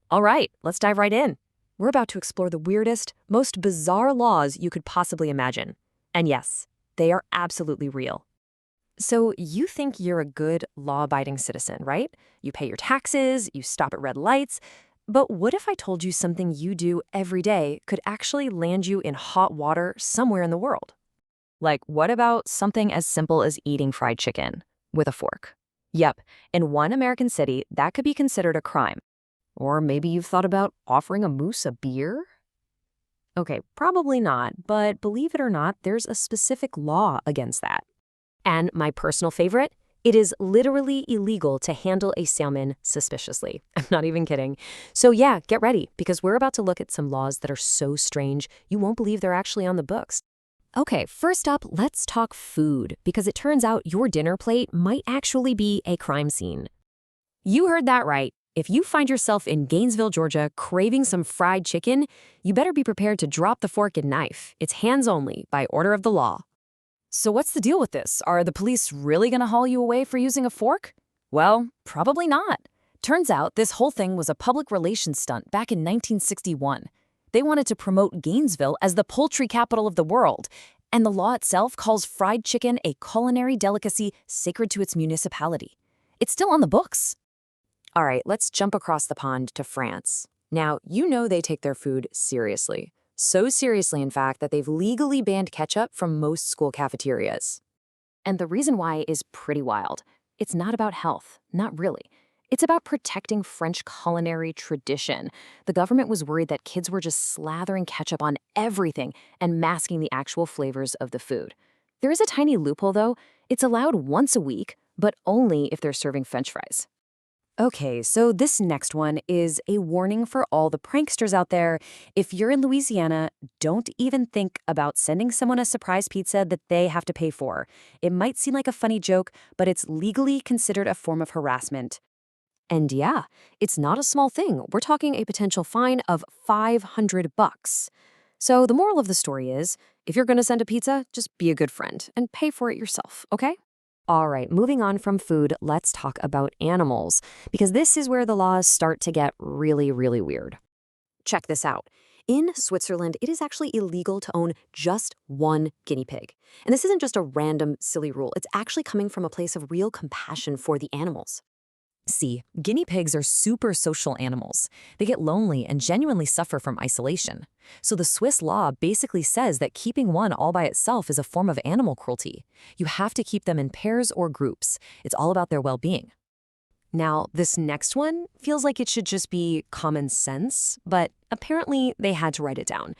All right, let's dive right in. We're about to explore the weirdest, most bizarre laws you could possibly imagine. And yes, they are absolutely real. So, you think you're a good, law abiding citizen, right? You pay your taxes, you stop at red lights. But what if I told you something you do every day could actually land you in hot water somewhere in the world? Like, what about something as simple as eating fried chicken with a fork? Yep, in one American city, that could be considered a crime. Or maybe you've thought about offering a moose a beer? Okay, probably not, but believe it or not, there's a specific law against that. And my personal favorite, it is literally illegal to handle a salmon suspiciously. I'm not even kidding. So yeah, get ready, because we're about to look at some laws that are so strange, you won't believe they're actually on the books. Okay, first up, let's talk food, because it turns out your dinner plate might actually be a crime scene. You heard that right. If you find yourself in Gainesville, Georgia, craving some fried chicken, you better be prepared to drop the fork and knife. It's hands only, by order of the law. So what's the deal with this? Are the police really going to haul you away for using a fork? Well, probably not. Turns out this whole thing was a public relations stunt back in 1961. They wanted to promote Gainesville as the poultry capital of the world, and the law itself calls fried chicken a culinary delicacy sacred to its municipality. It's still on the books. All right, let's jump across the pond to France. Now, you know they take their food seriously. So seriously, in fact, that they've legally banned ketchup from most school cafeterias. And the reason why is pretty wild. It's not about health, not really. It's about protecting French culinary tradition. The government was worried that kids were just slathering ketchup on everything and masking the actual flavors of the food. There is a tiny loophole, though. It's allowed once a week, but only if they're serving French fries. Okay, so this next one is a warning for all the pranksters out there. If you're in Louisiana, don't even think about sending someone a surprise pizza that they have to pay for. It might seem like a funny joke, but it's legally considered a form of harassment. And yeah, it's not a small thing. We're talking a potential fine of $500. So the moral of the story is, if you're going to send a pizza, just be a good friend and pay for it yourself, okay? All right, moving on from food, let's talk about animals, because this is where the laws start to get really, really weird. Check this out. In Switzerland, it is actually illegal to own just one guinea pig. And this isn't just a random, silly rule. It's actually coming from a place of real compassion for the animals. See, guinea pigs are super social animals. They get lonely and genuinely suffer from isolation. So the Swiss law basically says that keeping one all by itself is a form of animal cruelty. You have to keep them in pairs or groups. It's all about their well-being. Now, this next one feels like it should just be common sense, but apparently they had to write it down.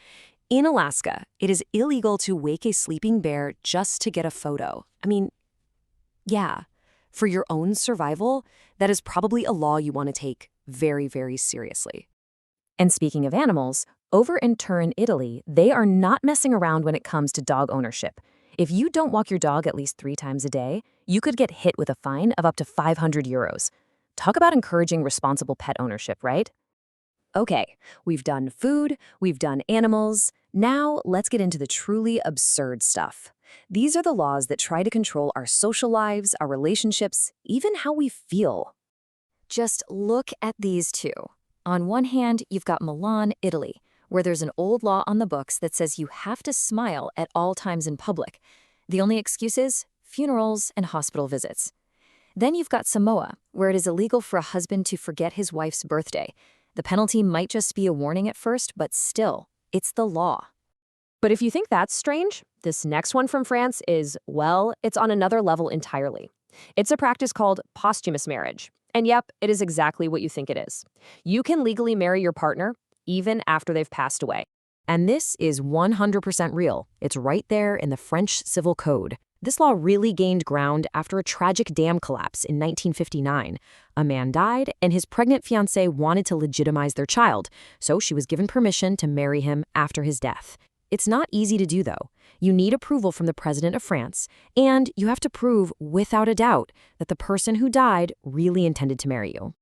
In Alaska, it is illegal to wake a sleeping bear just to get a photo. I mean, yeah. For your own survival, that is probably a law you want to take very, very seriously. And speaking of animals, over in Turin, Italy, they are not messing around when it comes to dog ownership. If you don't walk your dog at least 3 times a day, you could get hit with a fine of up to 500 euros. Talk about encouraging responsible pet ownership, right? Okay, we've done food, we've done animals. Now let's get into the truly absurd stuff. These are the laws that try to control our social lives, our relationships, even how we feel. Just look at these two. On one hand, you've got Milan, Italy, where there's an old law on the books that says you have to smile at all times in public. The only excuse is funerals and hospital visits. Then you've got Samoa, where it is illegal for a husband to forget his wife's birthday. The penalty might just be a warning at first, but still, it's the law. But if you think that's strange, this next one from France is, well, it's on another level entirely. It's a practice called posthumous marriage. And yep, it is exactly what you think it is. You can legally marry your partner even after they've passed away. And this is 100% real. It's right there in the French Civil Code. This law really gained ground after a tragic dam collapse in 1959. A man died, and his pregnant fiancée wanted to legitimize their child, so she was given permission to marry him after his death. It's not easy to do, though. You need approval from the president of France, and you have to prove, without a doubt, that the person who died really intended to marry you.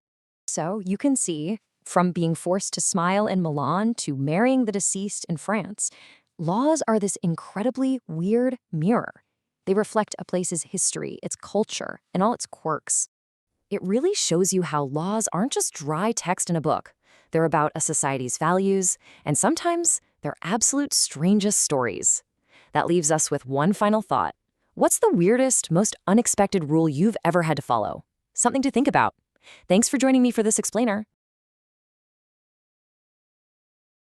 So you can see, from being forced to smile in Milan to marrying the deceased in France, laws are this incredibly weird mirror. They reflect a place's history, its culture, and all its quirks. It really shows you how laws aren't just dry text in a book. They're about a society's values, and sometimes they're absolute strangest stories. That leaves us with one final thought. What's the weirdest, most unexpected rule you've ever had to follow? Something to think about. Thanks for joining me for this explainer.